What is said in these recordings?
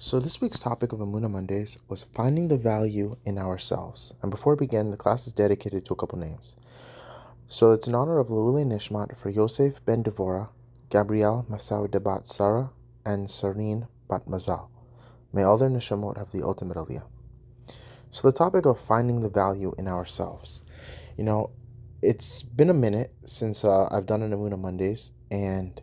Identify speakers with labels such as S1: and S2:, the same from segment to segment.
S1: So this week's topic of Amuna Mondays was finding the value in ourselves. And before we begin, the class is dedicated to a couple names. So it's in honor of Leule Nishmat for Yosef ben Devora, Gabrielle Masao de Bat Sarah, and Sareen Bat Mazal. May all their neshamot have the ultimate aliyah. So the topic of finding the value in ourselves. It's been a minute since I've done an Amuna Mondays, and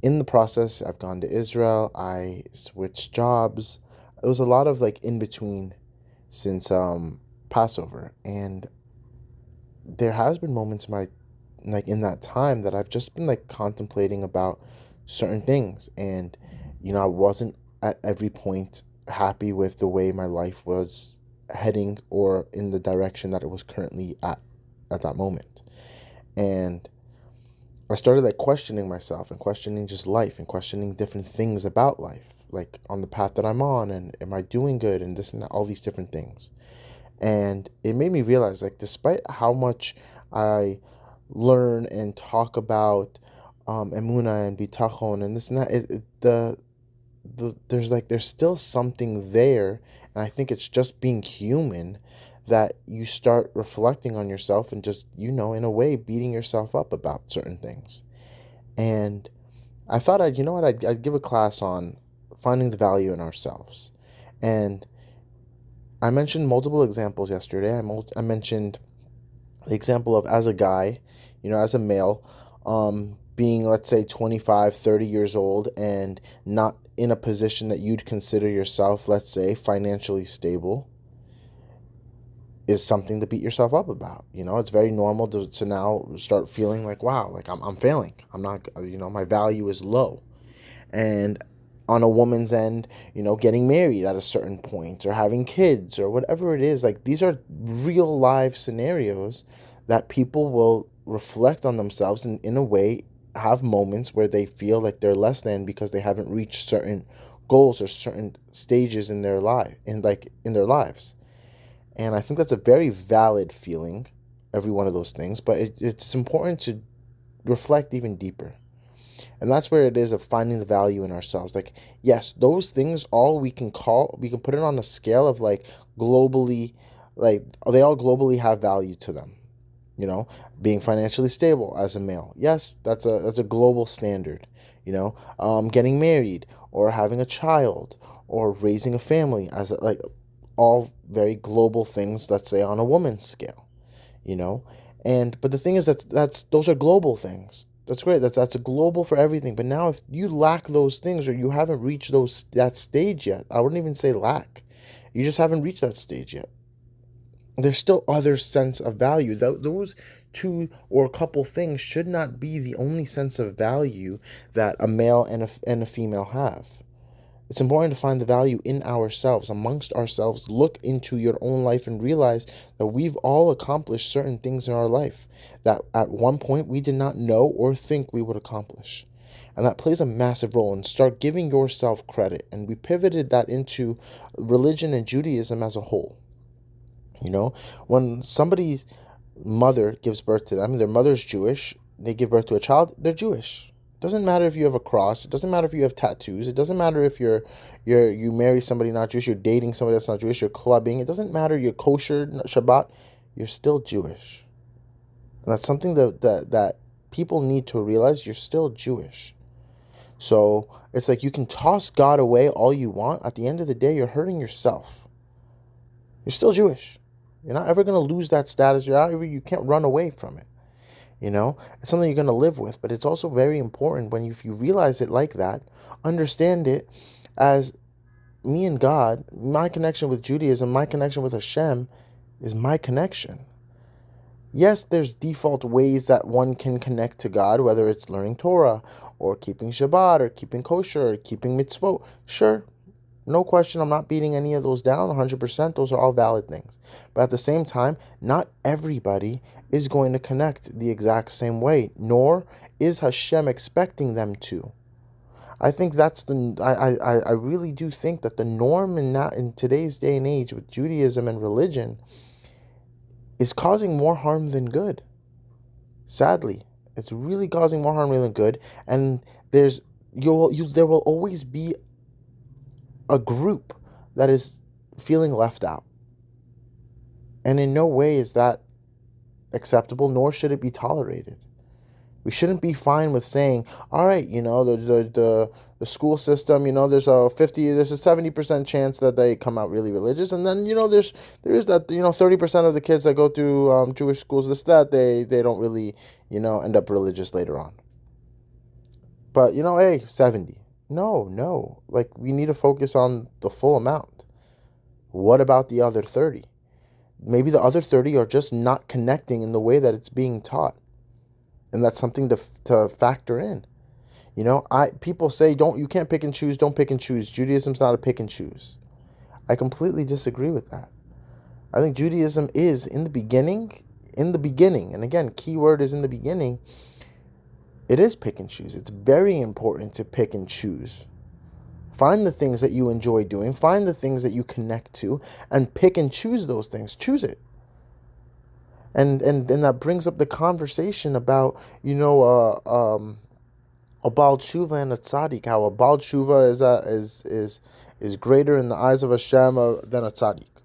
S1: in the process, I've gone to Israel, I switched jobs. It was a lot of in between since Passover. And there has been moments in that time that I've just been contemplating about certain things. And, I wasn't at every point happy with the way my life was heading or in the direction that it was currently at that moment. And I started questioning myself and questioning just life and questioning different things about life, on the path that I'm on, and am I doing good, and this and that, all these different things. And it made me realize, despite how much I learn and talk about emuna and bitachon and this and that, there's still something there, and I think it's just being human that you start reflecting on yourself and just, in a way, beating yourself up about certain things. And I thought I'd give a class on finding the value in ourselves. And I mentioned multiple examples yesterday. I mentioned the example of, as a guy, as a male, being, let's say, 25, 30 years old and not in a position that you'd consider yourself, let's say, financially stable, is something to beat yourself up about. It's very normal to now start feeling wow, I'm failing. I'm not, my value is low. And on a woman's end, getting married at a certain point or having kids or whatever it is, these are real life scenarios that people will reflect on themselves and in a way have moments where they feel like they're less than because they haven't reached certain goals or certain stages in their life, in their lives. And I think that's a very valid feeling, every one of those things, but it's important to reflect even deeper. And that's where it is of finding the value in ourselves. Yes, those things, we can put it on a scale of globally, they all globally have value to them. Being financially stable as a male. Yes, that's a global standard. Getting married or having a child or raising a family as all very global things, let's say, on a woman's scale, but the thing is that's those are global things. That's great. That's a global for everything. But now if you lack those things or you haven't reached that stage yet, I wouldn't even say lack. You just haven't reached that stage yet. There's still other sense of value. Those two or a couple things should not be the only sense of value that a male and a female have. It's important to find the value in ourselves, amongst ourselves. Look into your own life and realize that we've all accomplished certain things in our life that at one point we did not know or think we would accomplish. And that plays a massive role, and start giving yourself credit. And we pivoted that into religion and Judaism as a whole. When somebody's mother gives birth to them, their mother's Jewish, they give birth to a child, they're Jewish. Doesn't matter if you have a cross. It doesn't matter if you have tattoos. It doesn't matter if you marry somebody not Jewish. You're dating somebody that's not Jewish. You're clubbing. It doesn't matter. You're kosher, Shabbat. You're still Jewish, and that's something that people need to realize. You're still Jewish. So it's you can toss God away all you want. At the end of the day, you're hurting yourself. You're still Jewish. You're not ever gonna lose that status. You can't run away from it. It's something you're going to live with, but it's also very important if you realize it like that, understand it as me and God, my connection with Judaism, my connection with Hashem is my connection. Yes, there's default ways that one can connect to God, whether it's learning Torah or keeping Shabbat or keeping kosher or keeping mitzvot. Sure. No question, I'm not beating any of those down 100%. Those are all valid things. But at the same time, not everybody is going to connect the exact same way, nor is Hashem expecting them to. I think I really do think that the norm in today's day and age with Judaism and religion is causing more harm than good. Sadly, it's really causing more harm than good, and there will always be a group that is feeling left out. And in no way is that acceptable, nor should it be tolerated. We shouldn't be fine with saying, all right, the school system, there's a 70% chance that they come out really religious, and then there is that 30% of the kids that go through Jewish schools, they don't really end up religious later on. But hey, 70. No, like we need to focus on the full amount. What about the other 30? Maybe the other 30 are just not connecting in the way that it's being taught. And that's something to factor in. People say you can't pick and choose, don't pick and choose. Judaism's not a pick and choose. I completely disagree with that. I think Judaism is in the beginning, and again, key word is in the beginning, it is pick and choose. It's very important to pick and choose. Find the things that you enjoy doing, find the things that you connect to, and pick and choose those things. Choose it. And that brings up the conversation about, a Baal Tshuva and a Tzaddik, how a Baal Tshuva is greater in the eyes of Hashem than a Tzaddik.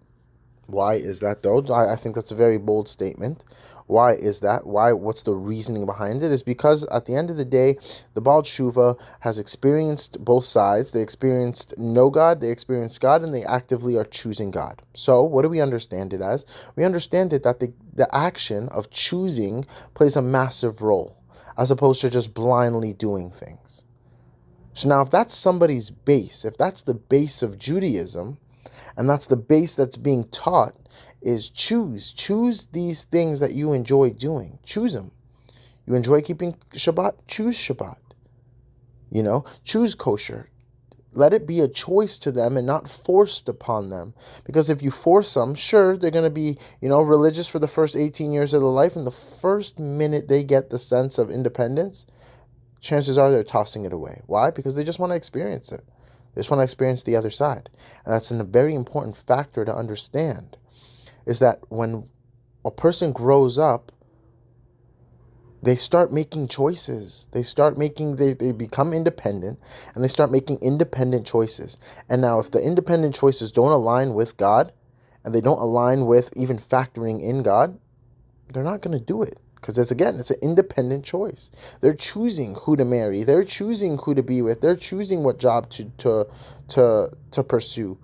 S1: Why is that, though? I think that's a very bold statement. Why is that? What's the reasoning behind it? Is because at the end of the day, the Baal Tshuva has experienced both sides. They experienced no God, they experienced God, and they actively are choosing God. So what do we understand it as? We understand it that the action of choosing plays a massive role, as opposed to just blindly doing things. So now if that's somebody's base, if that's the base of Judaism, and that's the base that's being taught, is choose these things that you enjoy doing. Choose them. You enjoy keeping Shabbat, choose Shabbat. Choose kosher. Let it be a choice to them and not forced upon them. Because if you force them, sure, they're going to be, religious for the first 18 years of their life, and the first minute they get the sense of independence, chances are they're tossing it away. Why? Because they just want to experience it. They just want to experience the other side. And that's a very important factor to understand, is that when a person grows up, they start making choices. They become independent, and they start making independent choices. And now if the independent choices don't align with God, and they don't align with even factoring in God, they're not going to do it. Because it's an independent choice. They're choosing who to marry. They're choosing who to be with. They're choosing what job to pursue.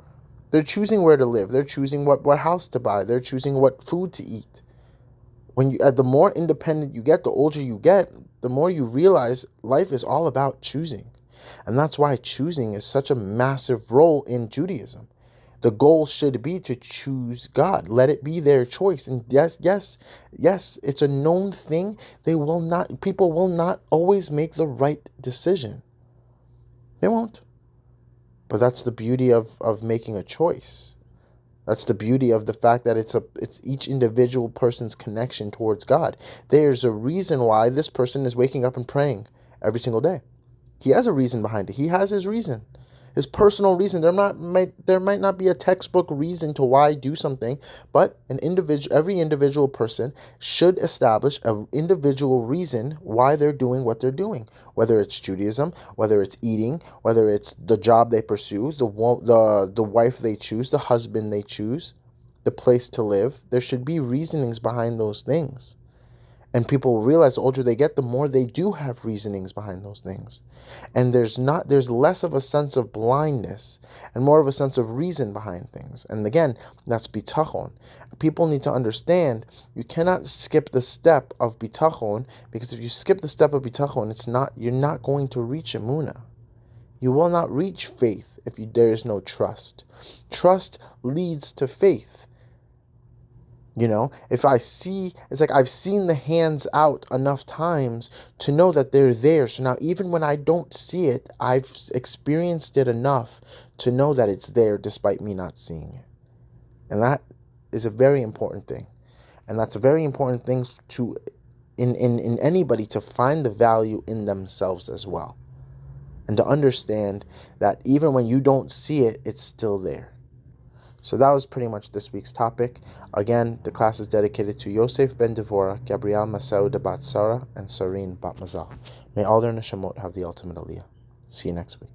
S1: They're choosing where to live. They're choosing what house to buy. They're choosing what food to eat. The more independent you get, the older you get, the more you realize life is all about choosing. And that's why choosing is such a massive role in Judaism. The goal should be to choose God. Let it be their choice. And yes, it's a known thing. People will not always make the right decision. They won't. But that's the beauty of making a choice. That's the beauty of the fact that it's each individual person's connection towards God. There's a reason why this person is waking up and praying every single day. He has a reason behind it. He has his reason. His personal reason. There might not be a textbook reason to why do something, but every individual person should establish an individual reason why they're doing what they're doing. Whether it's Judaism, whether it's eating, whether it's the job they pursue, the wife they choose, the husband they choose, the place to live. There should be reasonings behind those things. And people will realize the older they get, the more they do have reasonings behind those things. And there's less of a sense of blindness and more of a sense of reason behind things. And again, that's bitachon. People need to understand you cannot skip the step of bitachon, because if you skip the step of bitachon, you're not going to reach emunah. You will not reach faith if there is no trust. Trust leads to faith. If I see, it's like I've seen the hands out enough times to know that they're there. So now even when I don't see it, I've experienced it enough to know that it's there despite me not seeing it. And that is a very important thing. And that's a very important thing in anybody, to find the value in themselves as well. And to understand that even when you don't see it, it's still there. So that was pretty much this week's topic. Again, the class is dedicated to Yosef ben Devorah, Gabriel Masauda bat Sarah, and Sareen bat Mazal. May all their neshamot have the ultimate aliyah. See you next week.